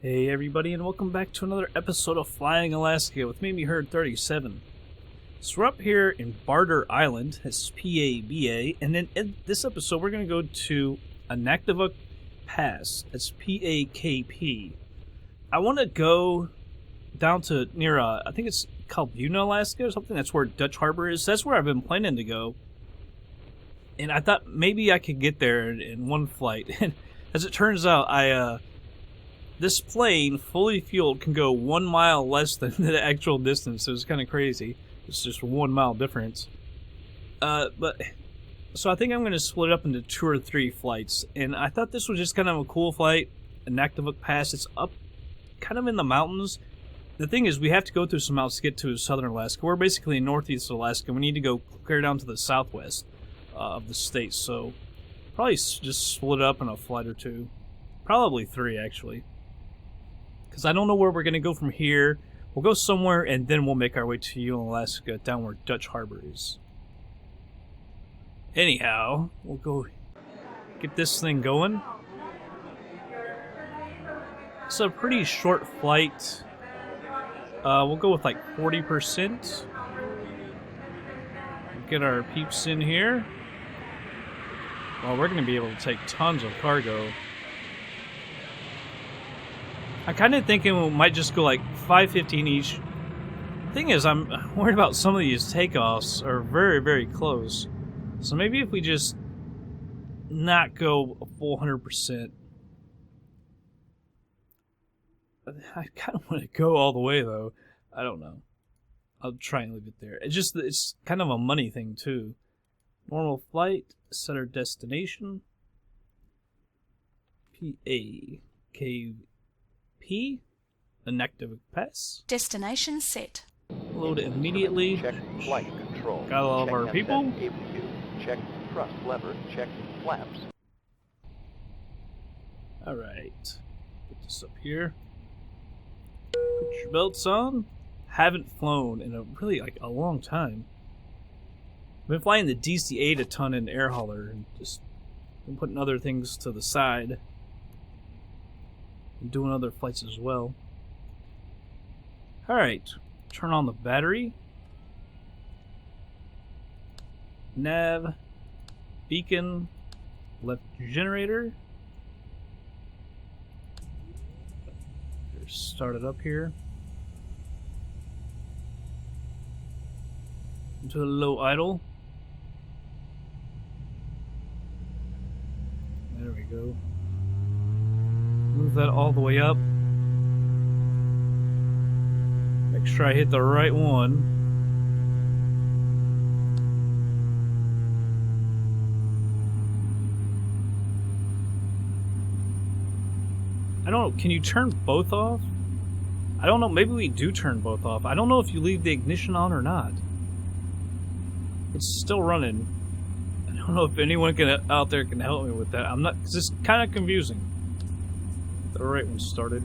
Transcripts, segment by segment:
Hey everybody, and welcome back to another episode of Flying Alaska with me, Heard 37. So we're up here in Barter Island, it's PABA, and then in this episode we're going to go to Anaktuvuk Pass, it's PAKP. I want to go down to near, I think it's called Alaska or something, that's where Dutch Harbor is. That's where I've been planning to go. And I thought maybe I could get there in one flight. And as it turns out, this plane, fully fueled, can go 1 mile less than the actual distance. So it's kind of crazy. It's just a 1 mile difference. So I think I'm going to split it up into 2 or 3 flights. And I thought this was just kind of a cool flight. Anaktuvuk Pass. It's up kind of in the mountains. The thing is, we have to go through some mountains to get to southern Alaska. We're basically in northeast Alaska. We need to go clear down to the southwest of the state. So probably just split it up in a flight or 2. Probably 3, actually. Because I don't know where we're going to go from here. We'll go somewhere, and then we'll make our way to Alaska, down where Dutch Harbor is. Anyhow, we'll go get this thing going. It's a pretty short flight. We'll go with like 40%. Get our peeps in here. Well, we're going to be able to take tons of cargo. I'm kind of thinking we might just go like 515 each. Thing is, I'm worried about some of these takeoffs are very, very close. So maybe if we just not go a full 100%. I kind of want to go all the way though. I don't know. I'll try and leave it there. It's kind of a money thing too. Normal flight, set our destination. PAKP. Anaktuvuk Pass. Destination set. Load it immediately. Check flight control. Got all of our people. Check thrust lever. Check flaps. Alright. Put this up here. Put your belts on. Haven't flown in a really a long time. I've been flying the DC-8 a ton in air hauler and just been putting other things to the side. And doing other flights as well. Alright. Turn on the battery. Nav. Beacon. Left generator. Start it up here. Into a low idle. There we go. Move that all the way up. Make sure I hit the right one. I don't know, can you turn both off? I don't know, maybe we do turn both off. I don't know if you leave the ignition on or not. It's still running. I don't know if anyone out there can help me with that. I'm not, because it's kind of confusing. The right one started.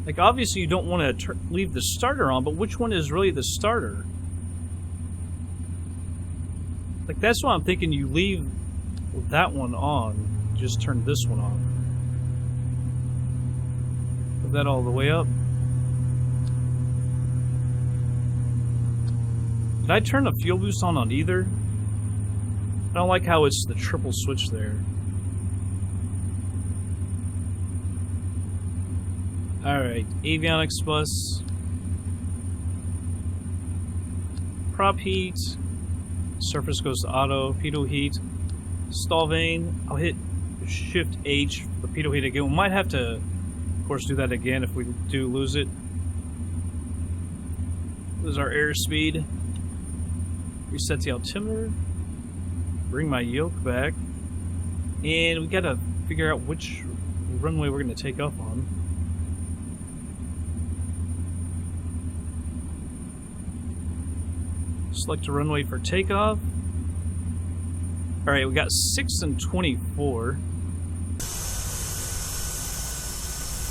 Like, obviously you don't want to leave the starter on, but which one is really the starter? Like, that's why I'm thinking you leave that one on, just turn this one off. Put that all the way up. Did I turn the fuel boost on either? I don't like how it's the triple switch there. Alright, avionics bus. Prop heat. Surface goes to auto. Pitot heat. Stall vane. I'll hit Shift H for pitot heat again. We might have to, of course, do that again if we do lose it. Lose our airspeed. Reset the altimeter. Bring my yoke back. And we gotta figure out which runway we're gonna take off on. Select a runway for takeoff. Alright, we got 6 and 24. I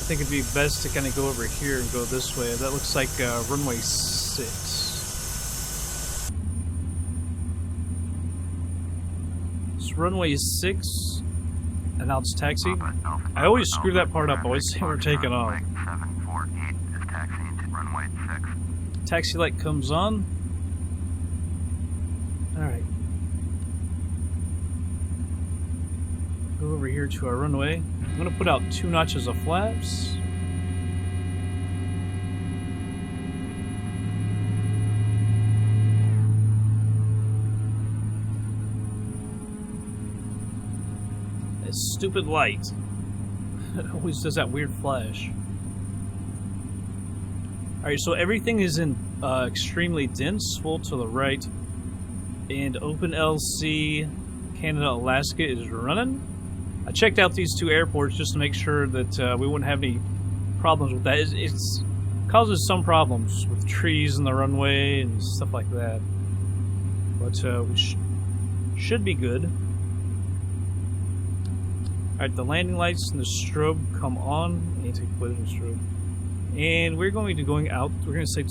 think it'd be best to kind of go over here and go this way. That looks like runway 6. It's runway 6. announce taxi. I always screw that part up. I always say we're taking off. 748 is taxiing to runway 6. Taxi light comes on. Alright. Go over here to our runway. I'm going to put out 2 notches of flaps. That stupid light. It always does that weird flash. Alright, so everything is in extremely dense, full to the right. And openLC Canada, Alaska is running. I checked out these 2 airports just to make sure that we wouldn't have any problems with that. It causes some problems with trees in the runway and stuff like that. But we should be good. Alright, the landing lights and the strobe come on. Anti-collision strobe. And we're going to out. We're going to say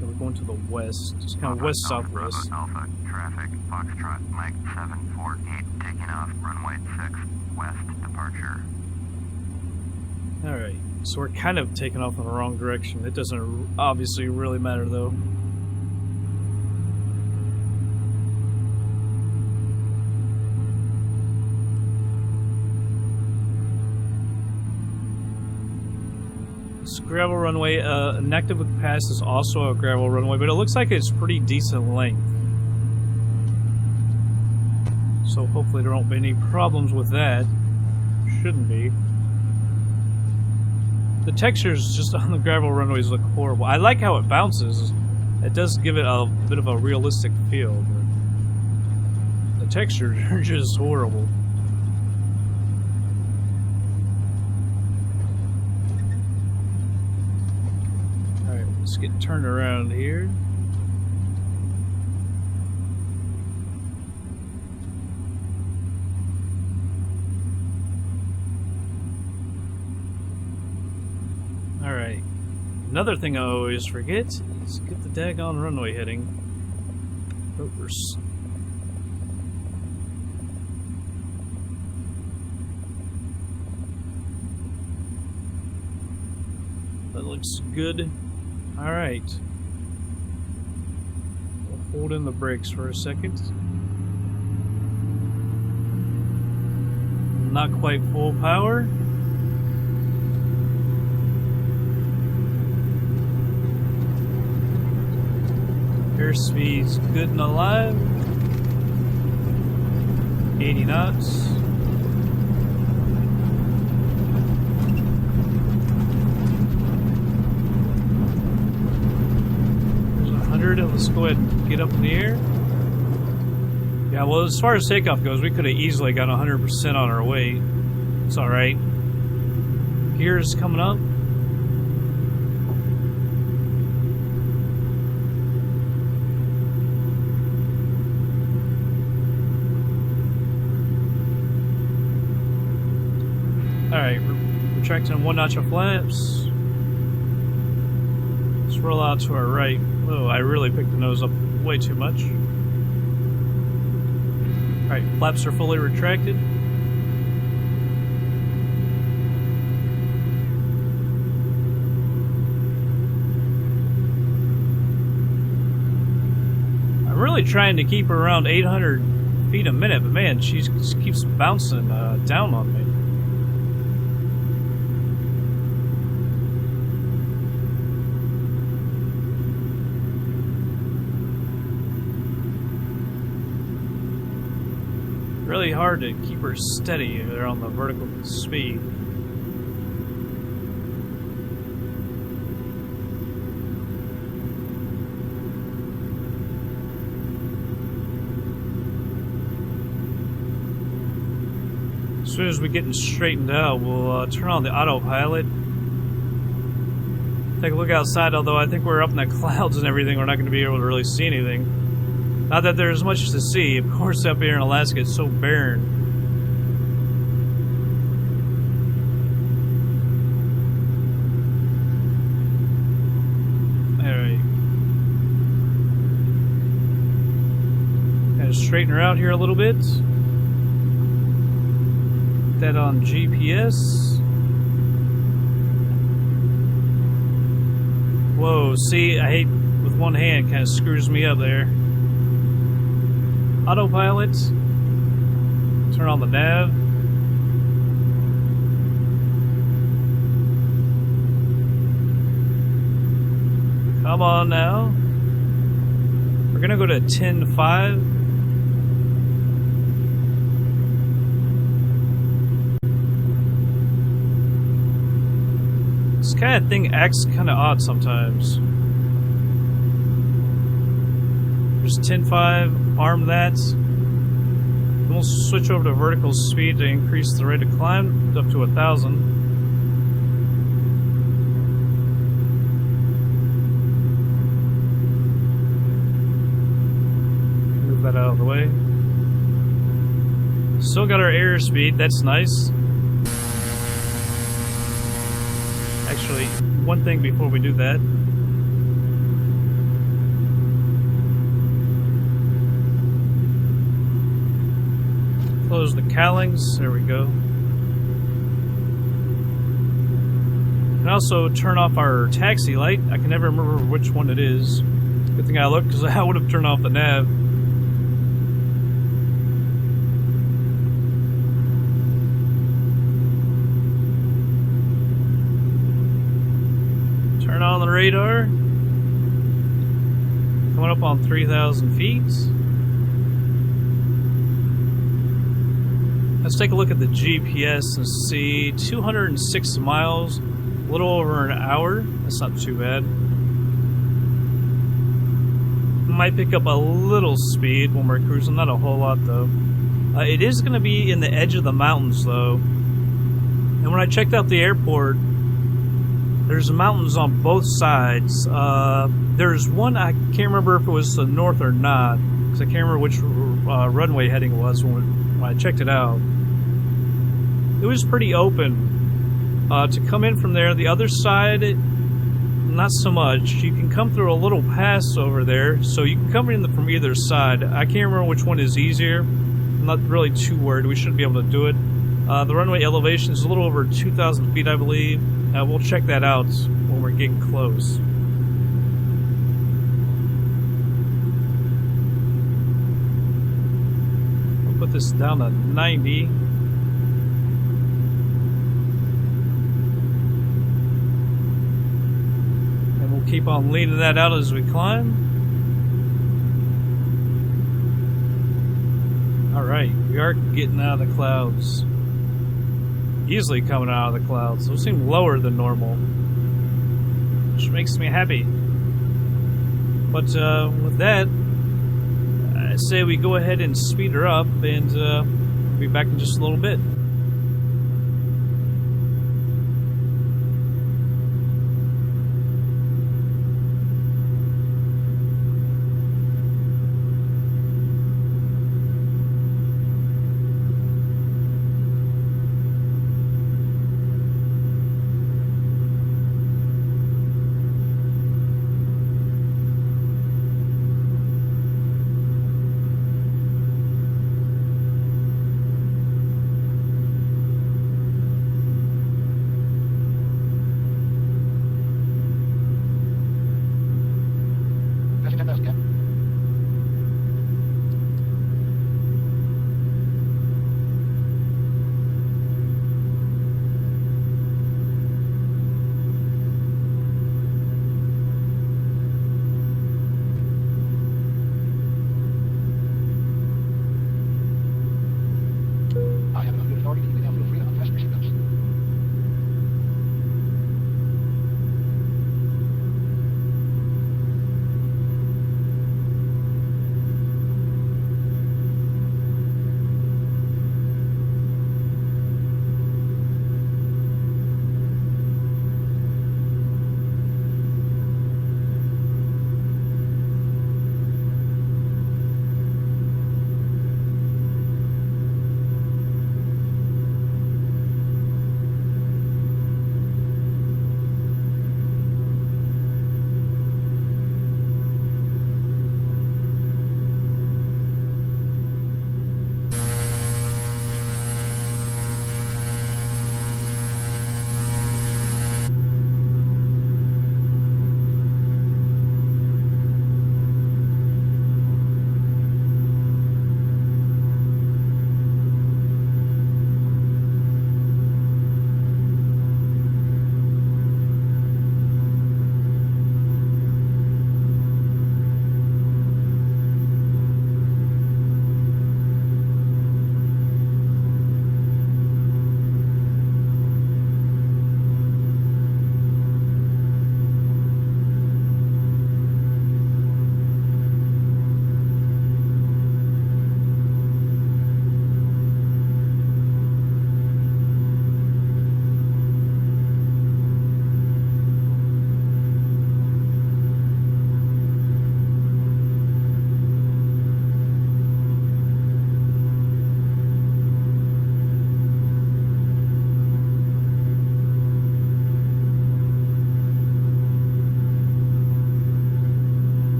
we're going to the west. Just kind of west-southwest. Alpha, traffic, Foxtrot, Mike 748, taking off, runway 6, west departure. Alright, so we're kind of taking off in the wrong direction. It doesn't obviously really matter, though. It's gravel runway. Anaktuvuk Pass is also a gravel runway, but it looks like it's pretty decent length. So hopefully there won't be any problems with that. Shouldn't be. The textures just on the gravel runways look horrible. I like how it bounces. It does give it a bit of a realistic feel, but the textures are just horrible. Alright, let's get turned around here. Alright, another thing I always forget is get the daggone runway heading. Ropers. That looks good. Alright. We'll hold in the brakes for a second. Not quite full power. Airspeed's good and alive. 80 knots. There's 100. Let's go ahead and get up in the air. Yeah, well, as far as takeoff goes, we could have easily got 100% on our way. It's alright. Gears coming up. Alright, we're retracting 1 notch of flaps. Let's roll out to our right. Oh, I really picked the nose up way too much. Alright, flaps are fully retracted. I'm really trying to keep her around 800 feet a minute, but man, she just keeps bouncing down on me. Really hard to keep her steady there on the vertical speed. As soon as we get it straightened out, we'll turn on the autopilot. Take a look outside, although I think we're up in the clouds and everything, we're not going to be able to really see anything. Not that there's much to see. Of course, up here in Alaska, it's so barren. Alright. Kind of straighten her out here a little bit. that on GPS. Whoa, see, I hate with one hand, kind of screws me up there. Autopilot. Turn on the nav. Come on now. We're gonna go to 10.5. This kind of thing acts kind of odd sometimes. There's 10.5, arm that. We'll switch over to vertical speed to increase the rate of climb up to 1,000. Move that out of the way. Still got our airspeed, that's nice. Actually, one thing before we do that. Close the cowlings, there we go. And also turn off our taxi light. I can never remember which one it is. Good thing I looked, because I would have turned off the nav. Turn on the radar. Coming up on 3,000 feet. Let's take a look at the GPS and see 206 miles, a little over an hour. That's not too bad. Might pick up a little speed when we're cruising, not a whole lot though. It is going to be in the edge of the mountains though. And when I checked out the airport, there's mountains on both sides. There's one, I can't remember if it was the north or not, because I can't remember which runway heading it was when I checked it out. It was pretty open to come in from there. The other side, not so much. You can come through a little pass over there, so you can come in from either side. I can't remember which one is easier. I'm not really too worried. We should be able to do it. The runway elevation is a little over 2,000 feet, I believe. We'll check that out when we're getting close. We'll put this down to 90. Keep on leaning that out as we climb. Alright, we are getting out of the clouds. Easily coming out of the clouds. Those seem lower than normal, which makes me happy. But with that, I say we go ahead and speed her up, and we'll be back in just a little bit.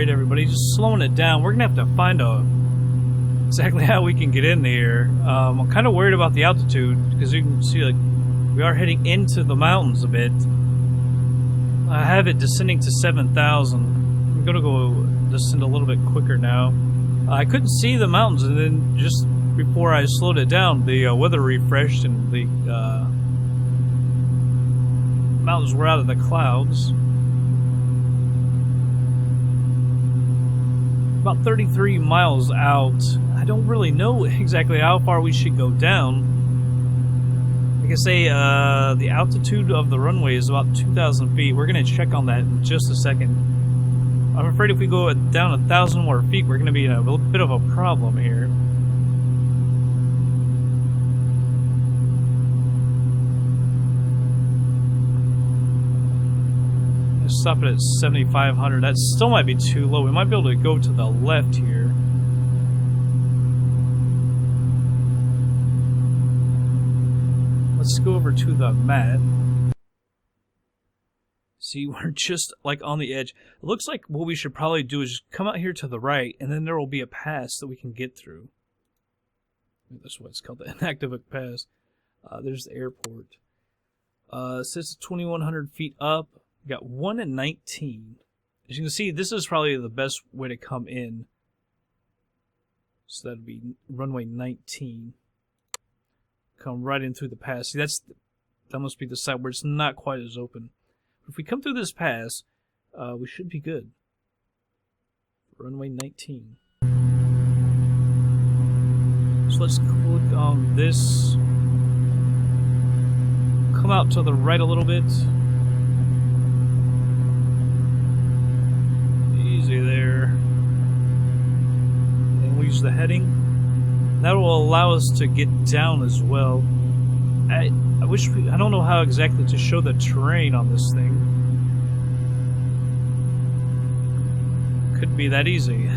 Alright, everybody, just slowing it down. We're gonna have to find exactly how we can get in there. I'm kind of worried about the altitude, because you can see, like, we are heading into the mountains a bit. I have it descending to 7,000. I'm gonna go descend a little bit quicker now. I couldn't see the mountains, and then just before I slowed it down, the weather refreshed and the mountains were out of the clouds. About 33 miles out. I don't really know exactly how far we should go down. Like I say, the altitude of the runway is about 2,000 feet. We're going to check on that in just a second. I'm afraid if we go down 1,000 more feet, we're going to be in a bit of a problem here. Stop it at 7,500. That still might be too low. We might be able to go to the left here. Let's go over to the map. See, we're just like on the edge. It looks like what we should probably do is just come out here to the right, and then there will be a pass that we can get through. That's what it's called, the Anaktuvuk Pass. There's the airport. It says 2,100 feet up. We got 1 and 19. As you can see, this is probably the best way to come in. So that'd be runway 19. Come right in through the pass. See, that must be the side where it's not quite as open. If we come through this pass, we should be good. Runway 19. So let's click on this. Come out to the right a little bit. Easy there. And we'll use the heading. That will allow us to get down as well. I wish I don't know how exactly to show the terrain on this thing. Couldn't be that easy.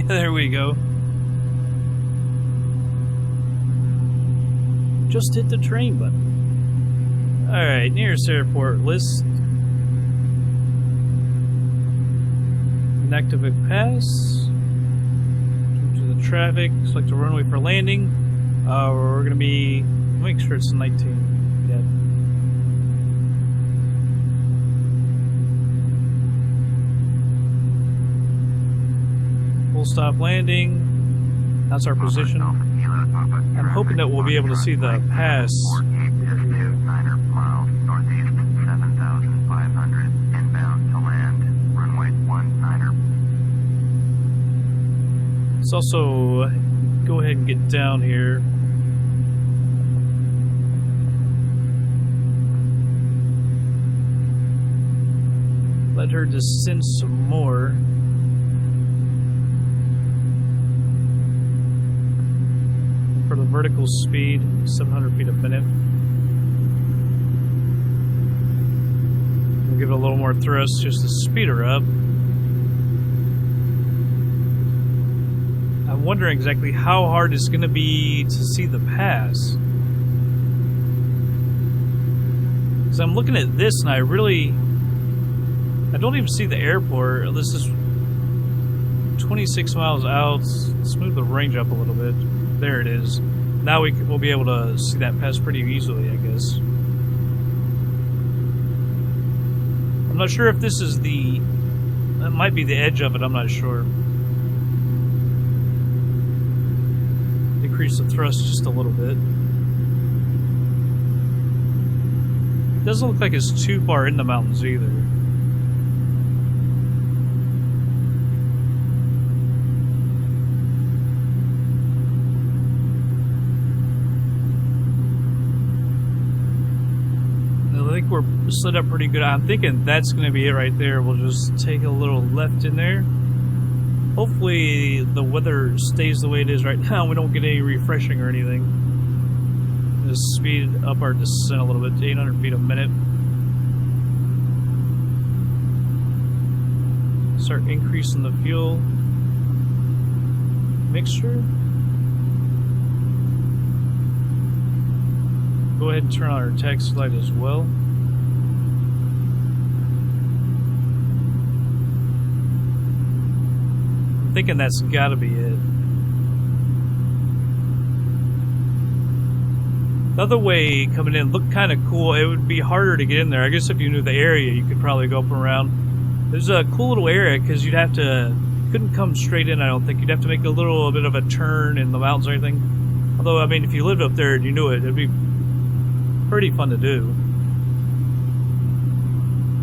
There we go. Just hit the train button. Alright, nearest airport list. Anaktuvuk Pass. To the traffic. Select the runway for landing. We're going to be... Make sure it's 19. Yeah. Full stop landing. That's our position. I'm hoping that we'll be able to see the pass. Let's also go ahead and get down here. Let her descend some more. For the vertical speed, 700 feet a minute. We'll give it a little more thrust just to speed her up. I'm wondering exactly how hard it's going to be to see the pass. Because I'm looking at this and I don't even see the airport. This is 26 miles out. Let's move the range up a little bit. There it is. Now we'll be able to see that pass pretty easily, I guess. I'm not sure if this is that might be the edge of it, I'm not sure. Decrease the thrust just a little bit. It doesn't look like it's too far in the mountains either. We're slid up pretty good. I'm thinking that's going to be it right there. We'll just take a little left in there. Hopefully the weather stays the way it is right now. We don't get any refreshing or anything. Just speed up our descent a little bit to 800 feet a minute. Start increasing the fuel mixture. Go ahead and turn on our taxi light as well. thinking that's gotta be it. The other way coming in looked kind of cool. It would be harder to get in there. I guess if you knew the area, you could probably go up and around. There's a cool little area because you'd have to... couldn't come straight in, I don't think. You'd have to make a little bit of a turn in the mountains or anything. Although, I mean, if you lived up there and you knew it, it'd be pretty fun to do.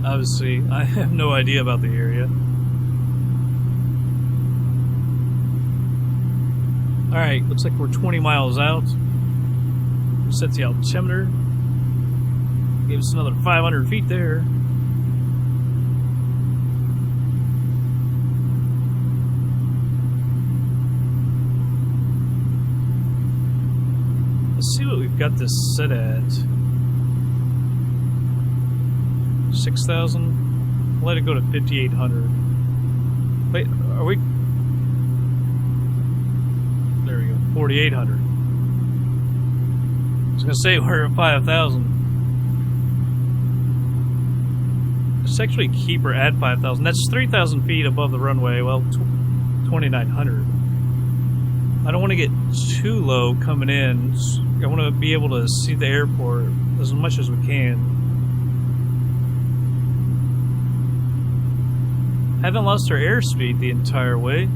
Obviously, I have no idea about the area. Alright, looks like we're 20 miles out. Set the altimeter. Gave us another 500 feet there. Let's see what we've got this set at. 6,000. Let it go to 5,800. Wait, are we? There we go. 4,800. I was gonna say we're at 5,000. Let's actually keep her at 5,000. That's 3,000 feet above the runway. Well, 2,900. I don't want to get too low coming in. I want to be able to see the airport as much as we can. Haven't lost our airspeed the entire way.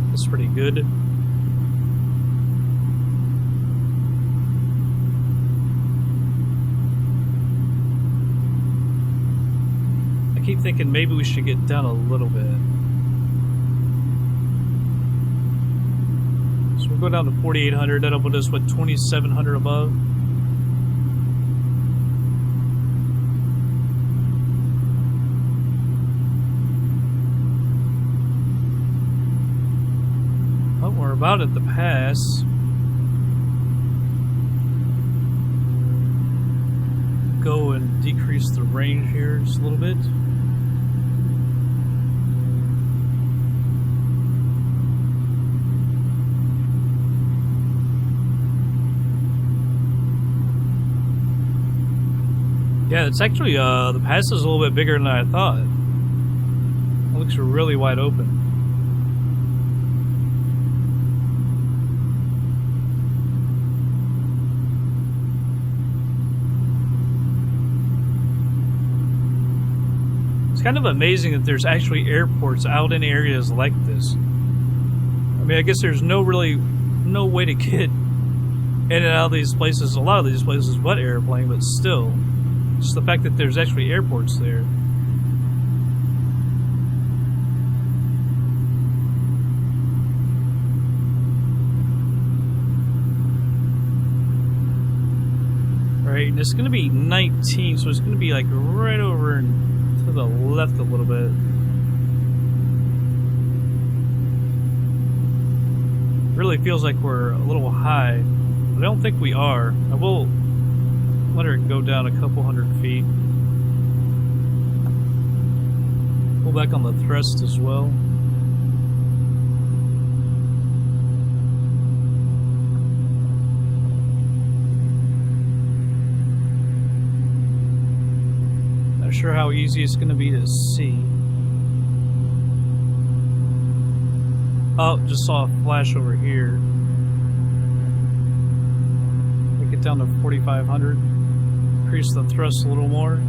That's pretty good. I keep thinking maybe we should get down a little bit. So we'll go down to 4,800. That'll put us, what, 2,700 above? Oh, we're about at the pass. Go and decrease the range here just a little bit. Yeah, it's actually, the pass is a little bit bigger than I thought. It looks really wide open. It's kind of amazing that there's actually airports out in areas like this. I mean, I guess there's no way to get in and out of these places, a lot of these places, but airplane, but still. Just the fact that there's actually airports there. Right, and it's going to be 19, so it's going to be like right over and to the left a little bit. Really feels like we're a little high, but I don't think we are. I will let her go down a couple hundred feet. Pull back on the thrust as well. Not sure how easy it's going to be to see. Oh, just saw a flash over here. Make it down to 4,500. Increase the thrust a little more.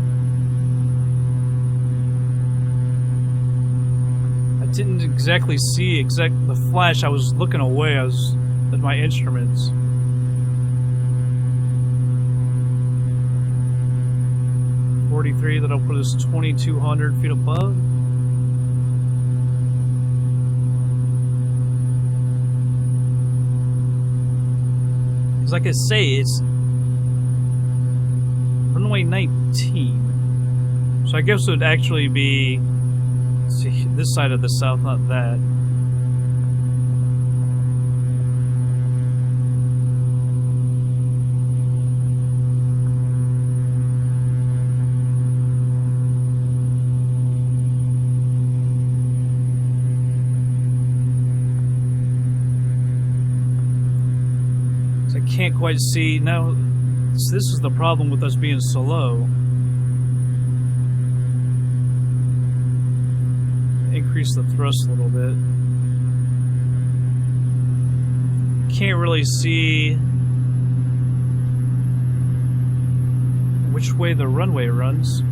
I didn't exactly see the flash. I was looking away. I was at my instruments. .43, that'll put us 2,200 feet above. Because like I say, it's runway 19. So I guess it would actually be, see, this side of the south, not that. So I can't quite see now. This is the problem with us being so low. increase the thrust a little bit. Can't really see which way the runway runs.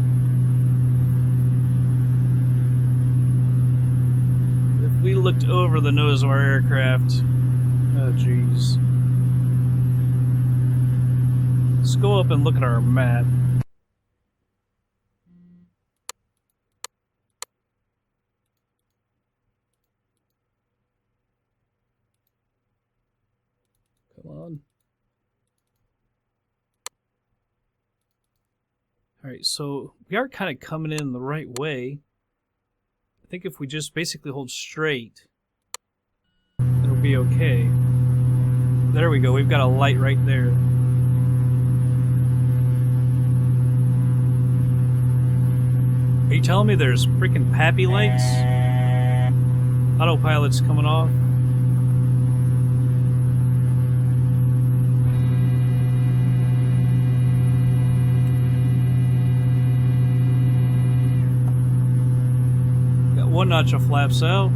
If we looked over the nose of our aircraft, oh jeez. Let's go up and look at our map. Come on. Alright, so we are kind of coming in the right way. I think if we just basically hold straight, it'll be okay. There we go, we've got a light right there. Are you telling me there's freaking PABA lights? Autopilot's coming off. Got one notch of flaps out.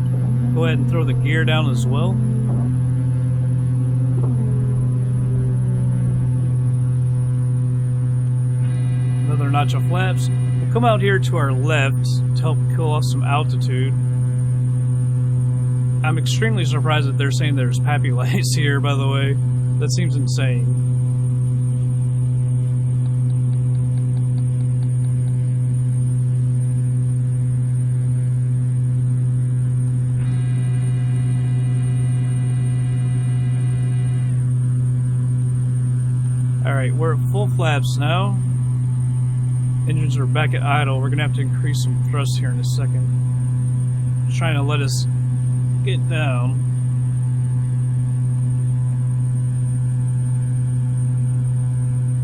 Go ahead and throw the gear down as well. Another notch of flaps. Come out here to our left to help kill off some altitude. I'm extremely surprised that they're saying there's PABA lights here, by the way. That seems insane. Alright, we're at full flaps now. Engines are back at idle. We're going to have to increase some thrust here in a second. Just trying to let us get down.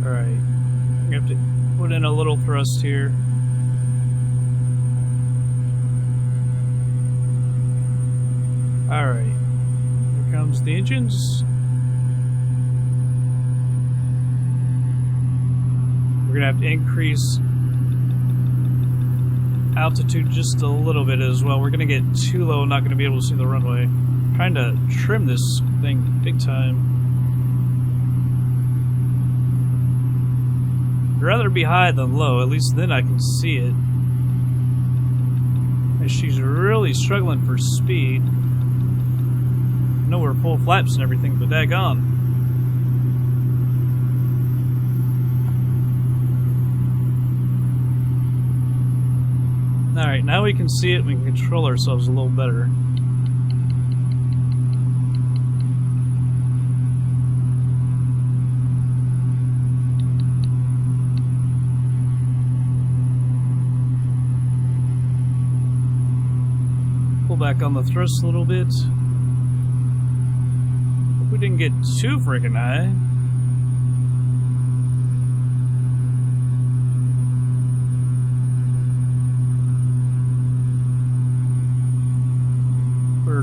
Alright. We're going to have to put in a little thrust here. Alright. Here comes the engines. We're going to have to increase altitude just a little bit as well. We're going to get too low, not going to be able to see the runway. I'm trying to trim this thing big time. I'd rather be high than low, at least then I can see it. And she's really struggling for speed. I know we're full flaps and everything, but daggone. Alright, now we can see it, we can control ourselves a little better. Pull back on the thrust a little bit. Hope we didn't get too freaking high.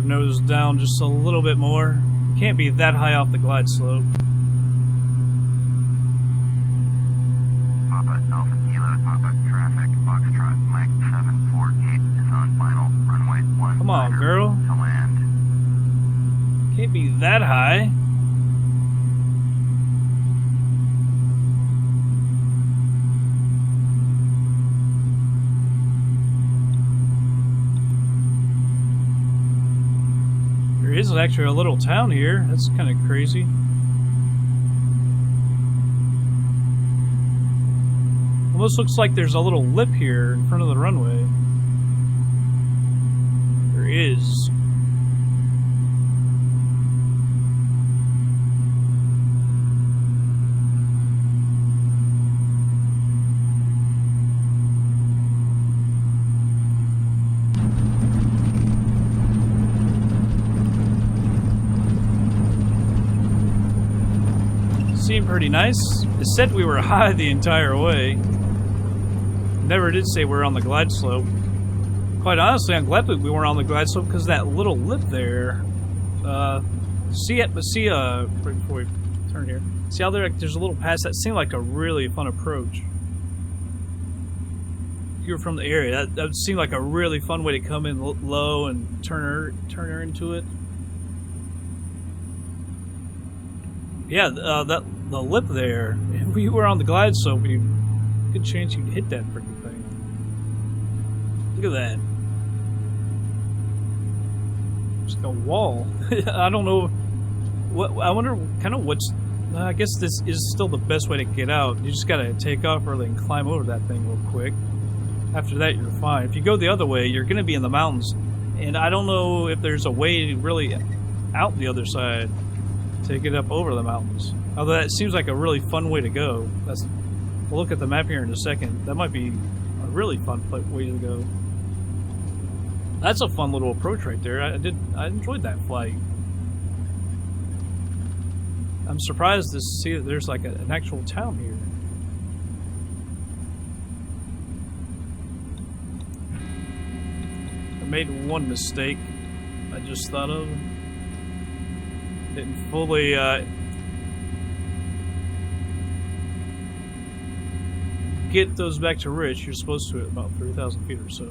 Nose down just a little bit more. Can't be that high off the glide slope. Papa Alpha Kilo, Papa Traffic, Foxtrot, Mike 748 is on final runway 1. Come on, girl. To land. Can't be that high. There is actually a little town here. That's kind of crazy. Almost looks like there's a little lip here in front of the runway. There is. Seemed pretty nice. It said we were high the entire way. Never did say we're on the glide slope. Quite honestly, I'm glad that we weren't on the glide slope because that little lip there. See right before we turn here. See how there's a little pass that seemed like a really fun approach. you were from the area. That would seem like a really fun way to come in low and turn her into it. Yeah, the lip there. If you were on the glide slope, good chance you'd hit that freaking thing. Look at that. It's like a wall. I don't know. I wonder kind of what's... I guess this is still the best way to get out. You just gotta take off early and climb over that thing real quick. After that, you're fine. If you go the other way, you're gonna be in the mountains. And I don't know if there's a way really out the other side to get up over the mountains. Although that seems like a really fun way to go. We'll look at the map here in a second. That might be a really fun way to go. That's a fun little approach right there. I enjoyed that flight. I'm surprised to see that there's like an actual town here. I made one mistake I just thought of. Didn't fully get those back to Rich. You're supposed to at about 3,000 feet or so.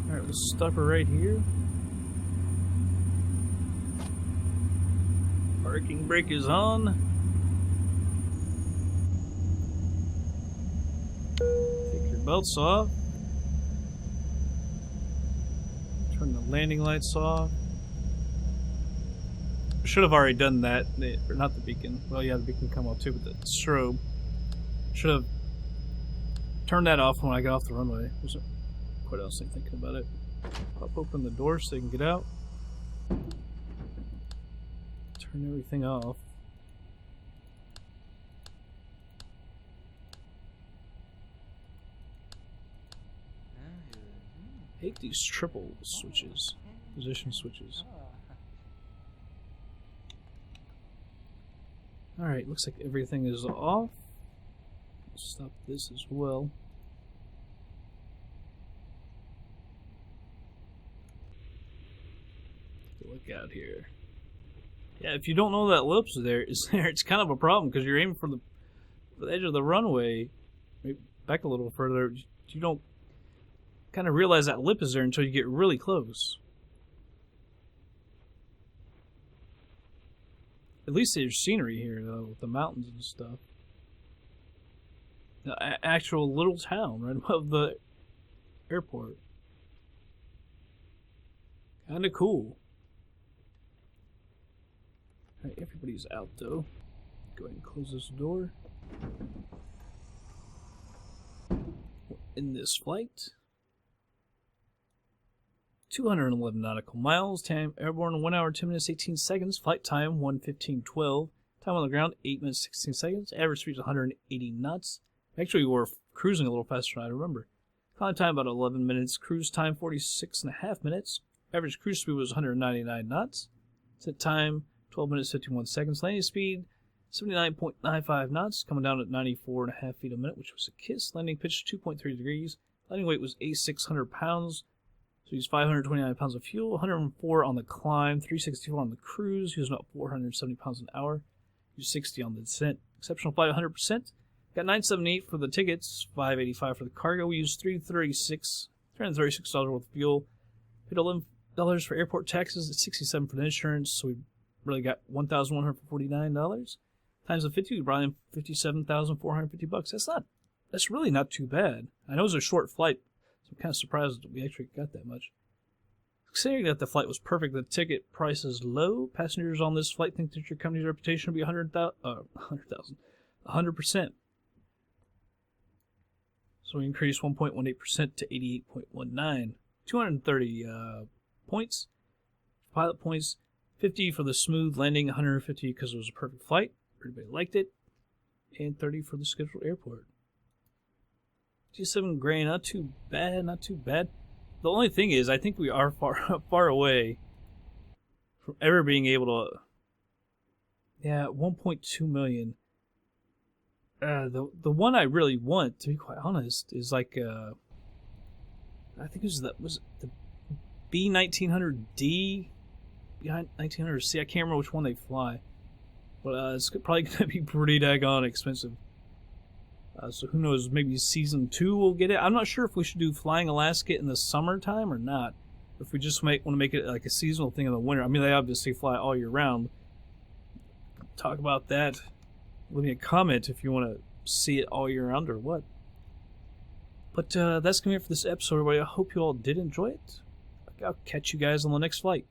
Alright, we'll stop her right here. Parking brake is on. Take your belts off. Turn the landing lights off. Should have already done that. Or not the beacon. Well, yeah, the beacon come off too, but the strobe. Should have turned that off when I got off the runway. Wasn't quite honestly thinking about it. Pop open the door so you can get out. Turn everything off. I hate these triple switches. Position switches. Alright, looks like everything is off. Stop this as well. Look out here. Yeah, if you don't know that lips is there, it's kind of a problem because you're aiming for the edge of the runway. Maybe back a little further. You don't kind of realize that lip is there until you get really close. At least there's scenery here, though, with the mountains and stuff. The actual little town right above the airport. Kind of cool. Alright, everybody's out, though. Go ahead and close this door. In this flight. 211 nautical miles, time airborne 1 hour 10 minutes 18 seconds, flight time 1:15:12, time on the ground 8 minutes 16 seconds, average speed is 180 knots. Actually, we were cruising a little faster than I remember. Climb time about 11 minutes, cruise time 46.5 minutes, average cruise speed was 199 knots, set time 12 minutes 51 seconds, landing speed 79.95 knots, coming down at 94.5 feet a minute, which was a kiss, landing pitch 2.3 degrees, landing weight was 8,600 pounds. So used 529 pounds of fuel, 104 on the climb, 364 on the cruise, used about 470 pounds an hour, used 60 on the descent. Exceptional flight 100%. Got 978 for the tickets, 585 for the cargo. We used $336 worth of fuel. Paid $11 for airport taxes, $67 for the insurance, so we really got $1,149. Times of 50, we brought in $57,450. That's really not too bad. I know it was a short flight. I'm kind of surprised that we actually got that much. Considering that the flight was perfect, the ticket price is low. Passengers on this flight think that your company's reputation will be 100%. So we increased 1.18% to 88.19. 230 points. Pilot points, 50 for the smooth landing, 150 because it was a perfect flight. Everybody liked it. And 30 for the scheduled airport. $7,000, not too bad, not too bad. The only thing is, I think we are far away from ever being able to. Yeah, 1.2 million. The one I really want, to be quite honest, is like I think it was the B1900D, B1900C. I can't remember which one they fly. But it's probably going to be pretty daggone expensive. So who knows, maybe Season 2 will get it. I'm not sure if we should do Flying Alaska in the summertime or not. If we just want to make it like a seasonal thing in the winter. I mean, they obviously fly all year round. Talk about that. Leave me a comment if you want to see it all year round or what. But that's going to be it for this episode, everybody. I hope you all did enjoy it. I'll catch you guys on the next flight.